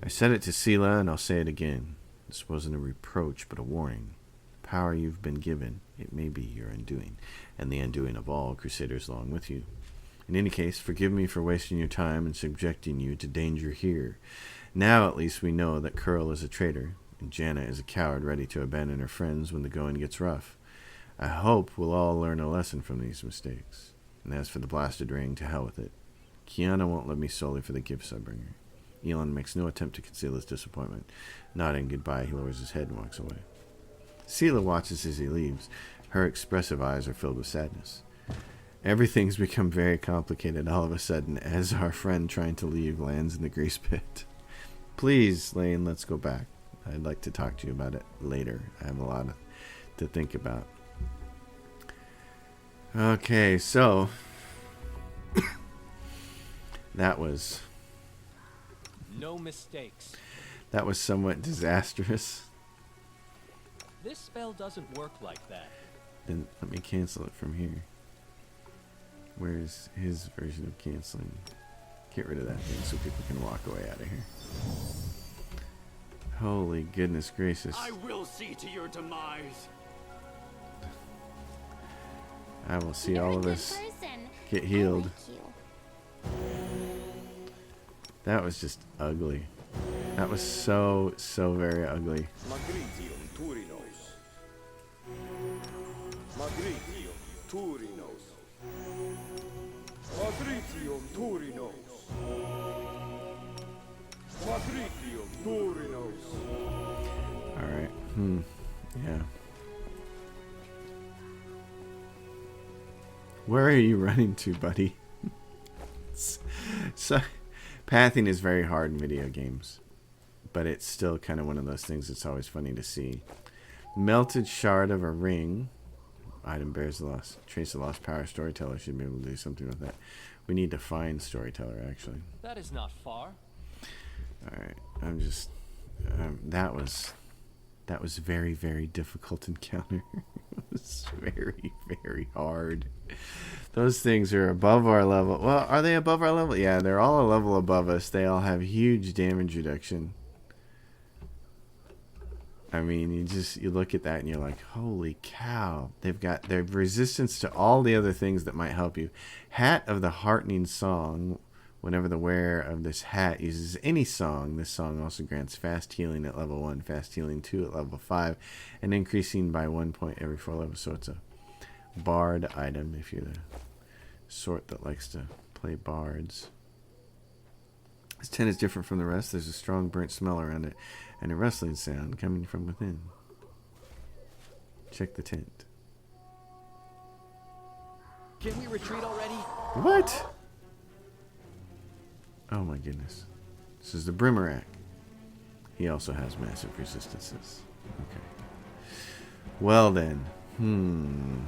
I said it to Sela, and I'll say it again. This wasn't a reproach, but a warning. Power you've been given, it may be your undoing, and the undoing of all Crusaders along with you. In any case, forgive me for wasting your time and subjecting you to danger here. Now at least we know that Curl is a traitor, and Janna is a coward ready to abandon her friends when the going gets rough. I hope we'll all learn a lesson from these mistakes. And as for the blasted ring, to hell with it. Kiana won't let me solely for the gifts I bring her. Elon makes no attempt to conceal his disappointment. Nodding goodbye, he lowers his head and walks away. Sela watches as he leaves. Her expressive eyes are filled with sadness. Everything's become very complicated all of a sudden as our friend trying to leave lands in the grease pit. Please, Lane, let's go back. I'd like to talk to you about it later. I have a lot to think about. Okay, so that was No mistakes. that was somewhat disastrous. This spell doesn't work like that. Then let me cancel it from here. Where's his version of canceling? Get rid of that thing so people can walk away out of here. Holy goodness gracious. I will see to your demise. I will see You're all a of good us person. get I healed. like you. That was just ugly. That was so very ugly. Magritium Turinos. Magritium Turinos. Magritium Turinos. Magritium Turinos. Alright. Yeah. Where are you running to, buddy? So, pathing is very hard in video games, but it's still kind of one of those things that's always funny to see. Melted shard of a ring. Item bears the lost. Trace the lost power. Storyteller should be able to do something with that. We need to find Storyteller, actually. That is not far. Alright, I'm just... that was very, very difficult encounter. It was very, very hard. Those things are above our level. Well, are they above our level? Yeah, they're all a level above us. They all have huge damage reduction. I mean, you look at that and you're like, holy cow. They've resistance to all the other things that might help you. Hat of the Heartening Song. Whenever the wearer of this hat uses any song, this song also grants fast healing at level 1, fast healing 2 at level 5, and increasing by 1 point every 4 levels. So it's a bard item if you're the sort that likes to play bards. This tent is different from the rest. There's a strong burnt smell around it, and a rustling sound coming from within. Check the tent. Can we retreat already? What? Oh my goodness. This is the Brimarack. He also has massive resistances. Okay. Well then. Am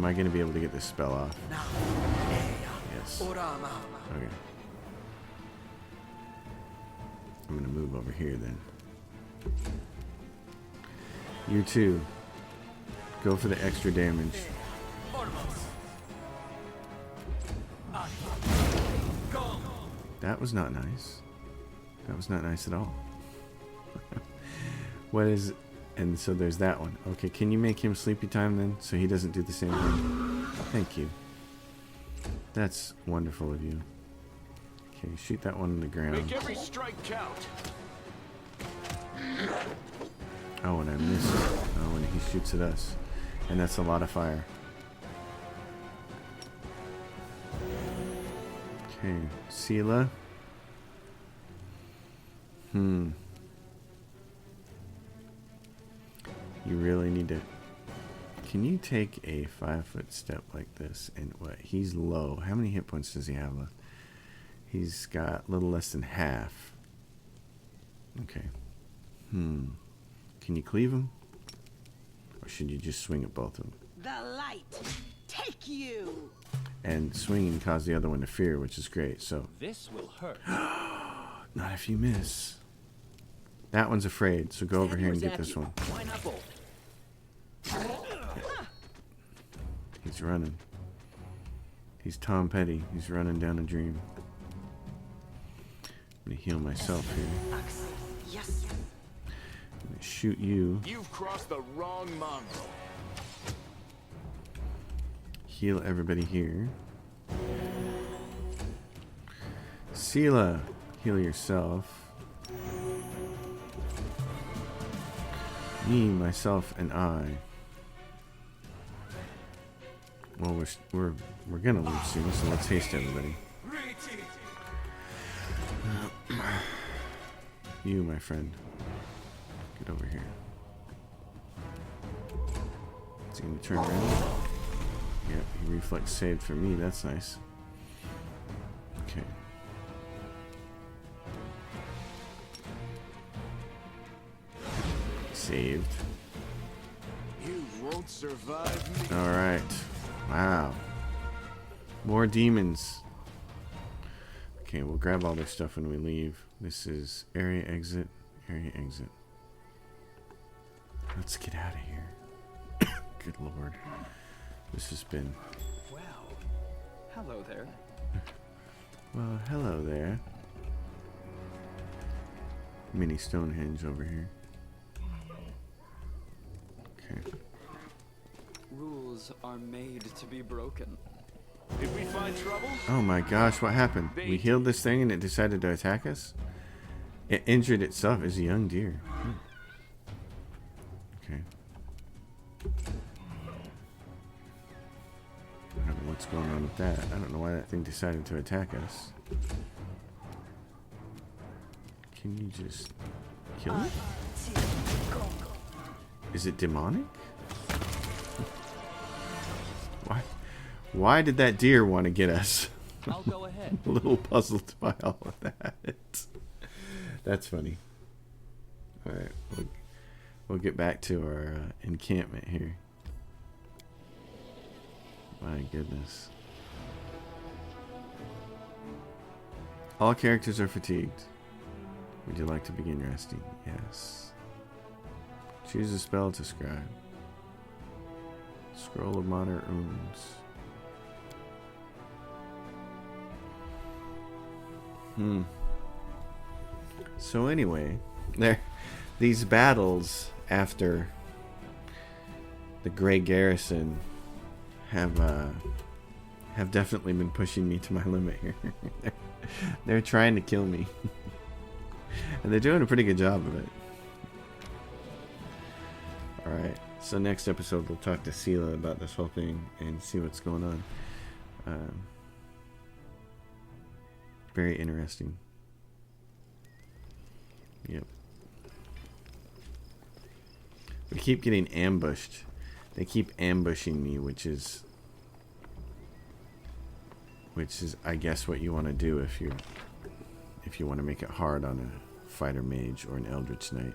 I going to be able to get this spell off? Yes. Okay. I'm going to move over here then. You too. Go for the extra damage. That was not nice. That was not nice at all. What is... And so there's that one. Okay, can you make him sleepy time then? So he doesn't do the same thing? Thank you. That's wonderful of you. Okay, shoot that one on the ground. Make every strike count. Oh, and I missed. Oh, and he shoots at us. And that's a lot of fire. Okay, Sela. You really need to... Can you take a 5-foot step like this? And what? He's low. How many hit points does he have left? He's got a little less than half. Okay. Can you cleave him? Or should you just swing at both of them? The light, take you. And swinging caused the other one to fear, which is great. So This will hurt. not if you miss. That one's afraid, so go over here and get this one. Pineapple. He's running. He's Tom Petty. He's running down a dream. I'm gonna heal myself here. Yes. I'm gonna shoot you. You've crossed the wrong mongrel. Heal everybody here. Sela, heal yourself. Me, myself, and I. Well, we're gonna lose soon, so let's haste everybody. You, my friend, get over here. Is he gonna turn around? Yep, he reflex saved for me. That's nice. Okay. Saved. You won't survive me. Alright. Wow. More demons. Okay, we'll grab all their stuff when we leave. This is area exit. Area exit. Let's get out of here. Good lord. This has been... Wow. Hello there. Well, hello there. Mini Stonehenge over here. Okay. Rules are made to be broken. Did we find trouble? Oh my gosh, what happened? We healed this thing and it decided to attack us? It injured itself as a young deer. Okay. I don't know what's going on with that. I don't know why that thing decided to attack us. Can you just kill it? Is it demonic? Why did that deer want to get us? I'll go ahead. A little puzzled by all of that. That's funny. Alright, we'll get back to our encampment here. My goodness. All characters are fatigued. Would you like to begin resting? Yes. Choose a spell to scribe. Scroll of Moderate Wounds. So anyway, these battles after the Grey Garrison have definitely been pushing me to my limit here. They're trying to kill me. And they're doing a pretty good job of it. Alright, so next episode we'll talk to Sela about this whole thing and see what's going on. Very interesting. Yep. We keep getting ambushed. They keep ambushing me, which is I guess what you want to do if you want to make it hard on a fighter mage or an eldritch knight.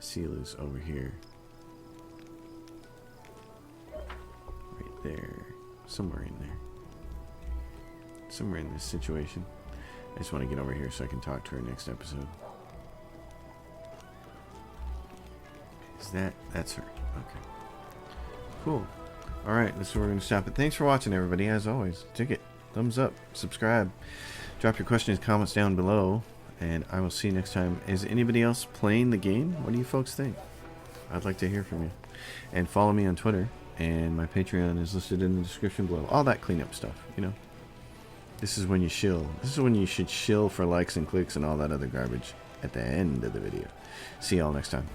Sela's over here. Right there. Somewhere in there. Somewhere in this situation. I just want to get over here so I can talk to her next episode. That's her. Okay. Cool. Alright, this is where we're going to stop it. Thanks for watching, everybody. As always, ticket, thumbs up, subscribe. Drop your questions, comments down below. And I will see you next time. Is anybody else playing the game? What do you folks think? I'd like to hear from you. And follow me on Twitter. And my Patreon is listed in the description below. All that cleanup stuff, you know. This is when you shill. This is when you should shill for likes and clicks and all that other garbage at the end of the video. See y'all next time.